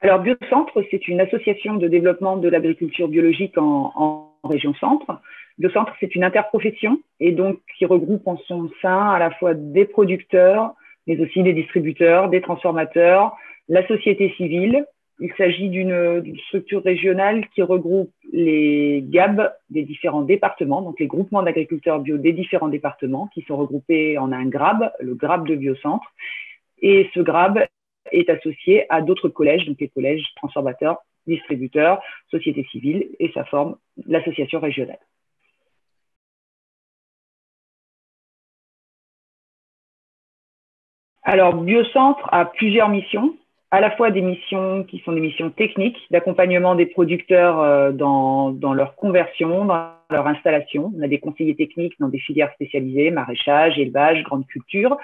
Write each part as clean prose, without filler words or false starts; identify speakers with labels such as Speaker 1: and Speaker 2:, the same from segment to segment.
Speaker 1: Alors, Biocentre, c'est une association de développement de l'agriculture biologique en région centre. Biocentre, c'est une interprofession et donc qui regroupe en son sein à la fois des producteurs, mais aussi des distributeurs, des transformateurs, la société civile. Il s'agit d'une structure régionale qui regroupe les GAB des différents départements, donc les groupements d'agriculteurs bio des différents départements, qui sont regroupés en un GRAB, le GRAB de Biocentre. Et ce GRAB est associé à d'autres collèges, donc les collèges transformateurs, distributeurs, société civile, et ça forme l'association régionale. Alors, Biocentre a plusieurs missions, à la fois des missions qui sont des missions techniques, d'accompagnement des producteurs dans leur conversion, dans leur installation. On a des conseillers techniques dans des filières spécialisées, maraîchage, élevage, grande culture.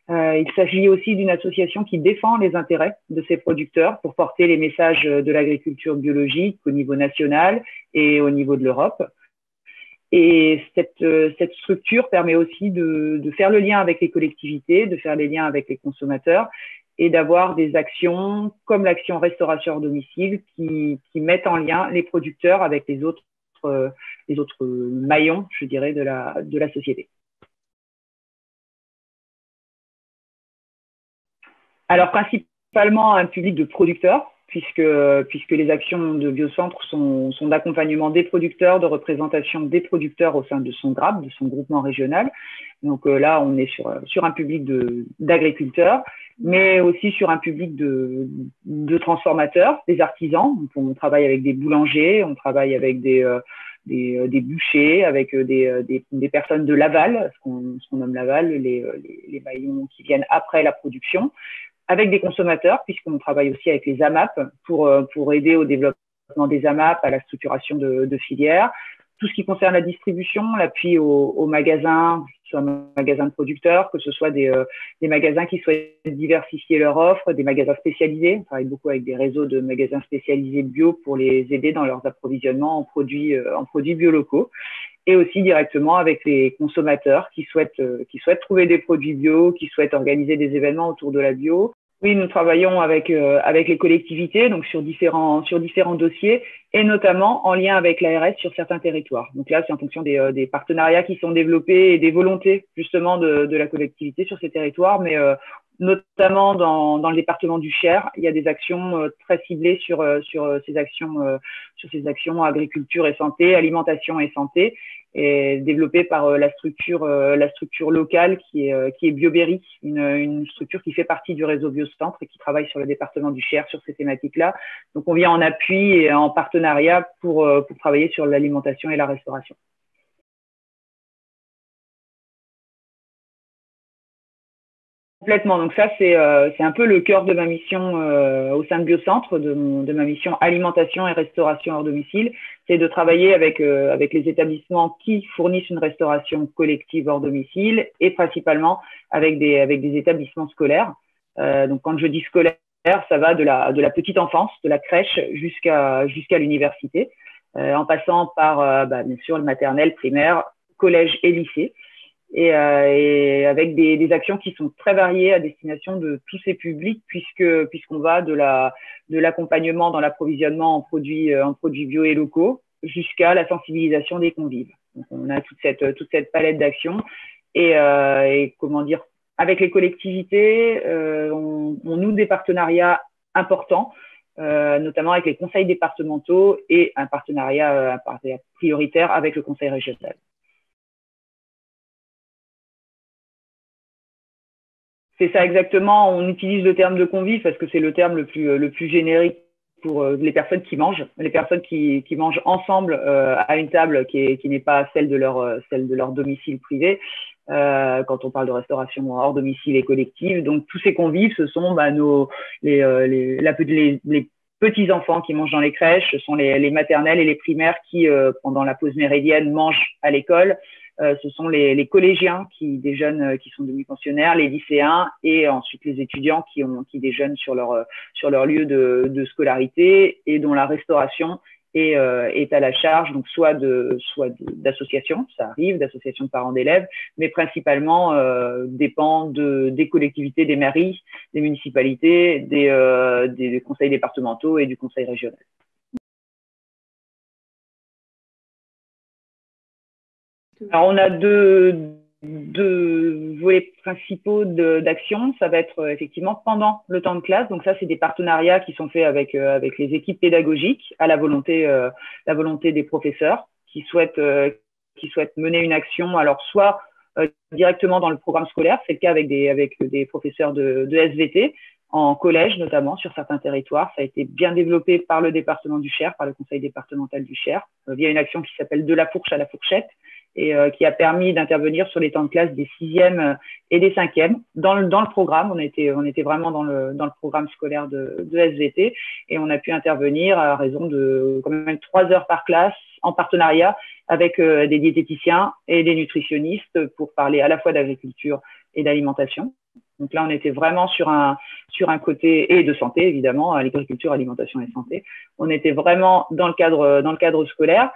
Speaker 1: Il s'agit aussi d'une association qui défend les intérêts de ces producteurs pour porter les messages de l'agriculture biologique au niveau national et au niveau de l'Europe. Et cette structure permet aussi de faire le lien avec les collectivités, de faire les liens avec les consommateurs et d'avoir des actions comme l'action restauration hors domicile qui mettent en lien les producteurs avec les autres maillons, je dirais, de la société. Alors, principalement un public de producteurs, puisque les actions de Biocentre sont d'accompagnement des producteurs, de représentation des producteurs au sein de son GRAB, de son groupement régional. Donc là, on est sur un public d'agriculteurs, mais aussi sur un public de transformateurs, des artisans. Donc, on travaille avec des boulangers, on travaille avec des bouchers, avec des personnes de l'aval, ce qu'on nomme l'aval, les maillons qui viennent après la production, avec des consommateurs, puisqu'on travaille aussi avec les AMAP pour aider au développement des AMAP, à la structuration de filières. Tout ce qui concerne la distribution, l'appui aux magasins, que ce soit magasins de producteurs, que ce soit des magasins qui souhaitent diversifier leur offre, des magasins spécialisés. On travaille beaucoup avec des réseaux de magasins spécialisés bio pour les aider dans leurs approvisionnements en produits biolocaux. Et aussi directement avec les consommateurs qui souhaitent trouver des produits bio, qui souhaitent organiser des événements autour de la bio. Oui, nous travaillons avec les collectivités, donc sur différents dossiers, et notamment en lien avec l'ARS sur certains territoires. Donc là, c'est en fonction des partenariats qui sont développés et des volontés justement de la collectivité sur ces territoires, mais notamment dans le département du Cher, il y a des actions très ciblées sur ces actions agriculture et santé, alimentation et santé, et développée par la structure locale qui est Bioberry, une structure qui fait partie du réseau Biocentre et qui travaille sur le département du Cher sur ces thématiques-là. Donc on vient en appui et en partenariat pour travailler sur l'alimentation et la restauration. Complètement. Donc ça, c'est un peu le cœur de ma mission au sein de Biocentre, de ma mission alimentation et restauration hors domicile, c'est de travailler avec les établissements qui fournissent une restauration collective hors domicile et principalement avec des établissements scolaires. Donc quand je dis scolaire, ça va de la petite enfance, de la crèche jusqu'à l'université, en passant par bien sûr le maternel, primaire, collège et lycée. Et avec des actions qui sont très variées à destination de tous ces publics, puisqu'on va de l'accompagnement dans l'approvisionnement en produits bio et locaux jusqu'à la sensibilisation des convives. Donc, on a toute cette palette d'actions et comment dire, avec les collectivités, on noue des partenariats importants, notamment avec les conseils départementaux et un partenariat prioritaire avec le conseil régional. C'est ça exactement. On utilise le terme de convive parce que c'est le terme le plus générique pour les personnes qui mangent, les personnes qui mangent ensemble à une table qui n'est pas celle de leur domicile privé. Quand on parle de restauration hors domicile et collective, donc tous ces convives, ce sont les petits enfants qui mangent dans les crèches, ce sont les maternelles et les primaires qui pendant la pause méridienne mangent à l'école. Ce sont les collégiens qui déjeunent, qui sont demi-pensionnaires, les lycéens et ensuite les étudiants qui déjeunent sur leur lieu de scolarité et dont la restauration est à la charge, donc soit d'associations, ça arrive, d'associations de parents d'élèves, mais principalement dépend des collectivités, des mairies, des municipalités, des conseils départementaux et du conseil régional. Alors, on a deux volets principaux d'action. Ça va être effectivement pendant le temps de classe. Donc ça, c'est des partenariats qui sont faits avec les équipes pédagogiques à la volonté des professeurs qui souhaitent mener une action. Alors soit directement dans le programme scolaire, c'est le cas avec des professeurs de SVT en collège notamment sur certains territoires. Ça a été bien développé par le département du Cher, par le conseil départemental du Cher, via une action qui s'appelle De la fourche à la fourchette, et qui a permis d'intervenir sur les temps de classe des 6e et des 5e dans le programme. On était vraiment dans le programme scolaire de SVT, et on a pu intervenir à raison de quand même 3 heures par classe en partenariat avec des diététiciens et des nutritionnistes pour parler à la fois d'agriculture et d'alimentation. Donc là, on était vraiment sur un côté, et de santé évidemment, l'agriculture, alimentation et santé. On était vraiment dans le cadre scolaire.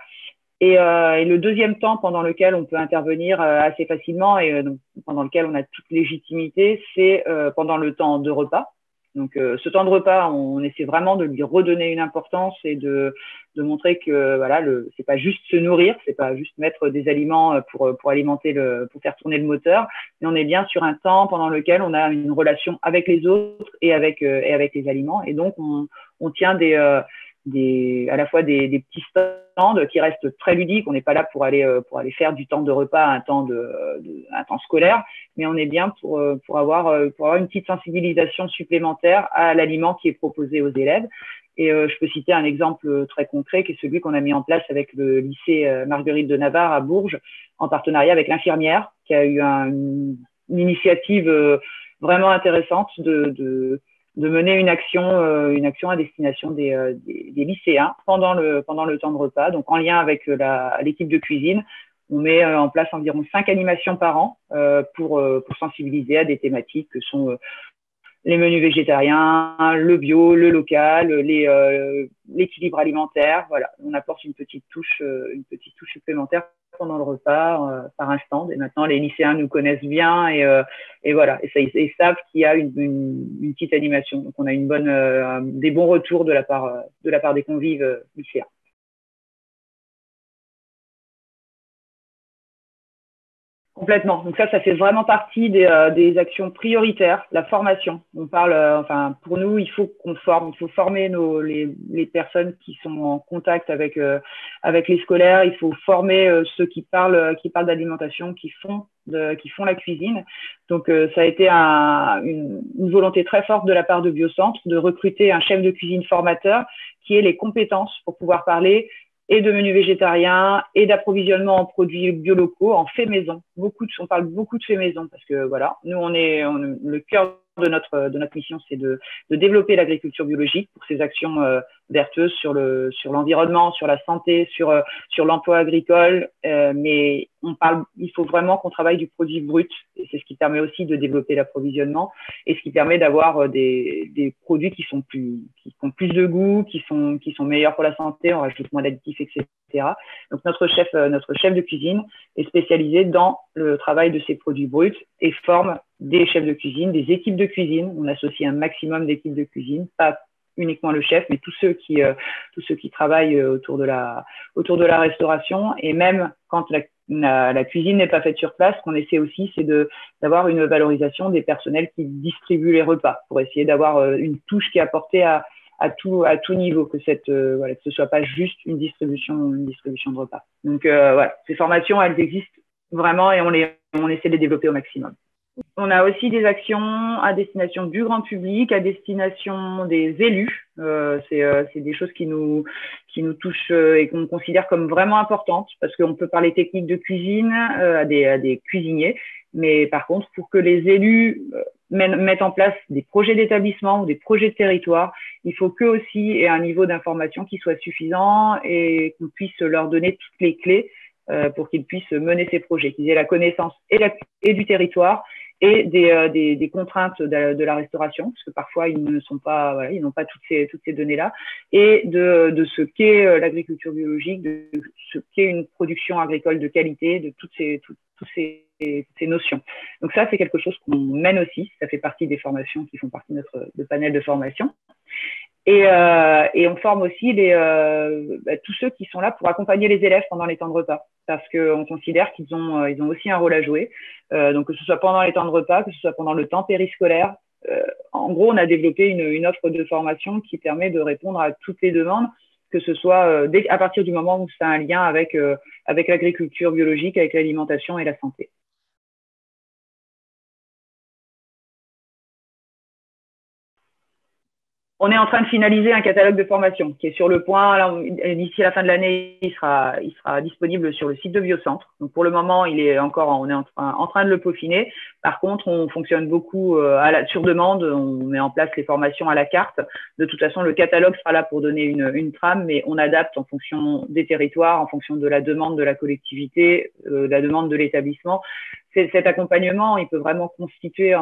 Speaker 1: Et le deuxième temps pendant lequel on peut intervenir assez facilement et donc, pendant lequel on a toute légitimité, c'est pendant le temps de repas. Donc ce temps de repas, on essaie vraiment de lui redonner une importance et de montrer que voilà, c'est pas juste se nourrir, c'est pas juste mettre des aliments pour alimenter pour faire tourner le moteur, mais on est bien sur un temps pendant lequel on a une relation avec les autres et avec les aliments, et donc on tient à la fois des petits stands qui restent très ludiques. On n'est pas là pour aller faire du temps de repas à un temps scolaire, mais on est bien pour avoir une petite sensibilisation supplémentaire à l'aliment qui est proposé aux élèves. Et je peux citer un exemple très concret qui est celui qu'on a mis en place avec le lycée Marguerite de Navarre à Bourges, en partenariat avec l'infirmière, qui a eu une initiative vraiment intéressante de mener une action à destination des lycéens pendant le temps de repas. Donc en lien avec l'équipe de cuisine, on met en place environ 5 animations par an pour sensibiliser à des thématiques que sont les menus végétariens, le bio, le local, l'équilibre alimentaire. Voilà, on apporte une petite touche supplémentaire pendant le repas par un stand. Et maintenant, les lycéens nous connaissent bien et voilà, et savent qu'il y a une petite animation. Donc, on a des bons retours de la part des convives lycéens. Complètement. Donc ça fait vraiment partie des actions prioritaires. La formation. On parle, pour nous, il faut former les personnes qui sont en contact avec les scolaires. Il faut former ceux qui parlent d'alimentation, qui font la cuisine. Donc ça a été une volonté très forte de la part de Biocentre de recruter un chef de cuisine formateur qui ait les compétences pour pouvoir parler et de menus végétariens et d'approvisionnement en produits biolocaux, en fait maison. On parle beaucoup de fait maison parce que voilà, nous le cœur de notre mission, c'est de développer l'agriculture biologique pour ses actions vertueuses sur l'environnement, sur la santé, sur l'emploi agricole, mais il faut vraiment qu'on travaille du produit brut, et c'est ce qui permet aussi de développer l'approvisionnement et ce qui permet d'avoir des produits qui ont plus de goût, qui sont meilleurs pour la santé, on rajoute moins d'additifs, etc. Donc notre chef de cuisine est spécialisé dans le travail de ces produits bruts et forme des chefs de cuisine, des équipes de cuisine. On associe un maximum d'équipes de cuisine, pas uniquement le chef, mais tous ceux qui travaillent autour de la restauration. Et même quand la cuisine n'est pas faite sur place, ce qu'on essaie aussi, c'est d'avoir une valorisation des personnels qui distribuent les repas, pour essayer d'avoir une touche qui est apportée à tout niveau, que ce soit pas juste une distribution de repas. Donc voilà, ces formations, elles existent vraiment et on essaie de les développer au maximum. On a aussi des actions à destination du grand public, à destination des élus. C'est des choses qui nous touchent et qu'on considère comme vraiment importantes, parce qu'on peut parler technique de cuisine à des cuisiniers, mais par contre, pour que les élus mettent en place des projets d'établissement ou des projets de territoire, il faut qu'eux aussi aient un niveau d'information qui soit suffisant et qu'on puisse leur donner toutes les clés pour qu'ils puissent mener ces projets, qu'ils aient la connaissance et du territoire et des contraintes de la restauration, parce que parfois ils ne sont pas, voilà, ils n'ont pas toutes ces données-là, et de ce qu'est l'agriculture biologique, de ce qu'est une production agricole de qualité, de toutes ces notions. Donc ça, c'est quelque chose qu'on mène aussi, ça fait partie des formations qui font partie de notre panel de formation. Et on forme aussi tous ceux qui sont là pour accompagner les élèves pendant les temps de repas, parce qu'on considère qu'ils ont aussi un rôle à jouer. Donc que ce soit pendant les temps de repas, que ce soit pendant le temps périscolaire. En gros, on a développé une offre de formation qui permet de répondre à toutes les demandes, que ce soit à partir du moment où ça a un lien avec l'agriculture biologique, avec l'alimentation et la santé. On est en train de finaliser un catalogue de formation qui est sur le point. D'ici la fin de l'année, il sera disponible sur le site de Biocentre. Donc pour le moment, on est en train de le peaufiner. Par contre, on fonctionne beaucoup sur demande. On met en place les formations à la carte. De toute façon, le catalogue sera là pour donner une trame, mais on adapte en fonction des territoires, en fonction de la demande de la collectivité, de la demande de l'établissement. Cet accompagnement, il peut vraiment constituer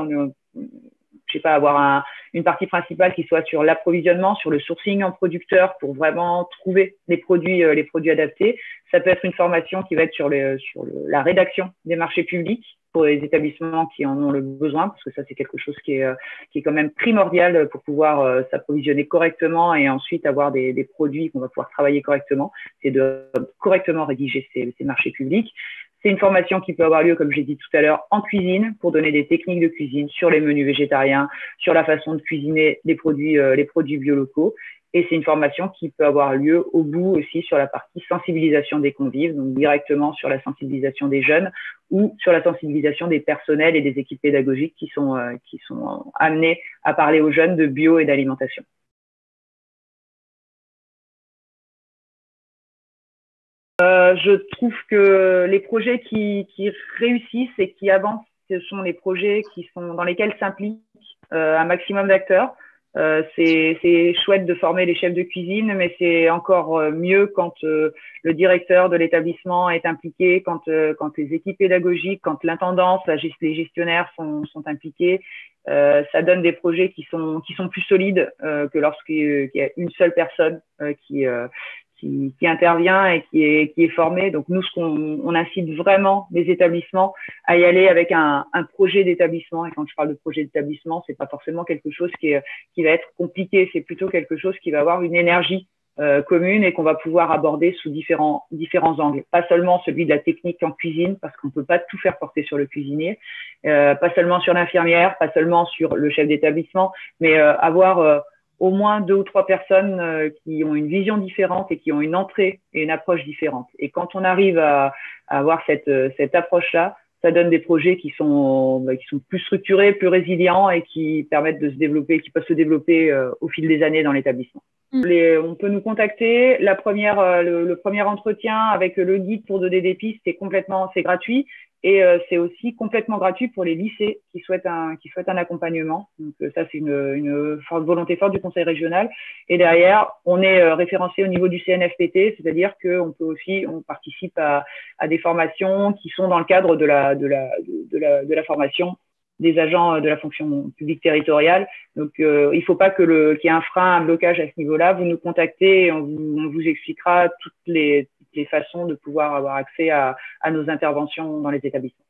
Speaker 1: je sais pas, avoir une partie principale qui soit sur l'approvisionnement, sur le sourcing en producteur pour vraiment trouver les produits adaptés. Ça peut être une formation qui va être sur la rédaction des marchés publics pour les établissements qui en ont le besoin, parce que ça, c'est quelque chose qui est quand même primordial pour pouvoir s'approvisionner correctement et ensuite avoir des produits qu'on va pouvoir travailler correctement. C'est de correctement rédiger ces marchés publics. C'est une formation qui peut avoir lieu, comme j'ai dit tout à l'heure, en cuisine pour donner des techniques de cuisine sur les menus végétariens, sur la façon de cuisiner les produits biolocaux. Et c'est une formation qui peut avoir lieu au bout aussi sur la partie sensibilisation des convives, donc directement sur la sensibilisation des jeunes ou sur la sensibilisation des personnels et des équipes pédagogiques qui sont amenés à parler aux jeunes de bio et d'alimentation. Je trouve que les projets qui réussissent et qui avancent, ce sont les projets dans lesquels s'impliquent un maximum d'acteurs. C'est chouette de former les chefs de cuisine, mais c'est encore mieux quand le directeur de l'établissement est impliqué, quand les équipes pédagogiques, quand l'intendance, les gestionnaires sont impliqués. Ça donne des projets qui sont plus solides que lorsqu'il y a une seule personne qui intervient et qui est formé. Donc nous, on incite vraiment les établissements à y aller avec un projet d'établissement. Et quand je parle de projet d'établissement, c'est pas forcément quelque chose qui va être compliqué. C'est plutôt quelque chose qui va avoir une énergie commune et qu'on va pouvoir aborder sous différents angles. Pas seulement celui de la technique en cuisine, parce qu'on peut pas tout faire porter sur le cuisinier, pas seulement sur l'infirmière, pas seulement sur le chef d'établissement, mais avoir au moins 2 ou 3 personnes qui ont une vision différente et qui ont une entrée et une approche différente. Et quand on arrive à avoir cette approche-là, ça donne des projets qui sont plus structurés, plus résilients et qui permettent de se développer, qui peuvent se développer au fil des années dans l'établissement. On peut nous contacter. Le premier entretien avec le guide pour donner des pistes, c'est gratuit. Et c'est aussi complètement gratuit pour les lycées qui souhaitent un accompagnement. Donc ça, c'est une volonté forte du conseil régional. Et derrière, on est référencé au niveau du CNFPT, c'est-à-dire qu'on participe à des formations qui sont dans le cadre de la formation des agents de la fonction publique territoriale. Donc, il ne faut pas qu'il y ait un frein, un blocage à ce niveau-là. Vous nous contactez et on vous expliquera toutes les façons de pouvoir avoir accès à nos interventions dans les établissements.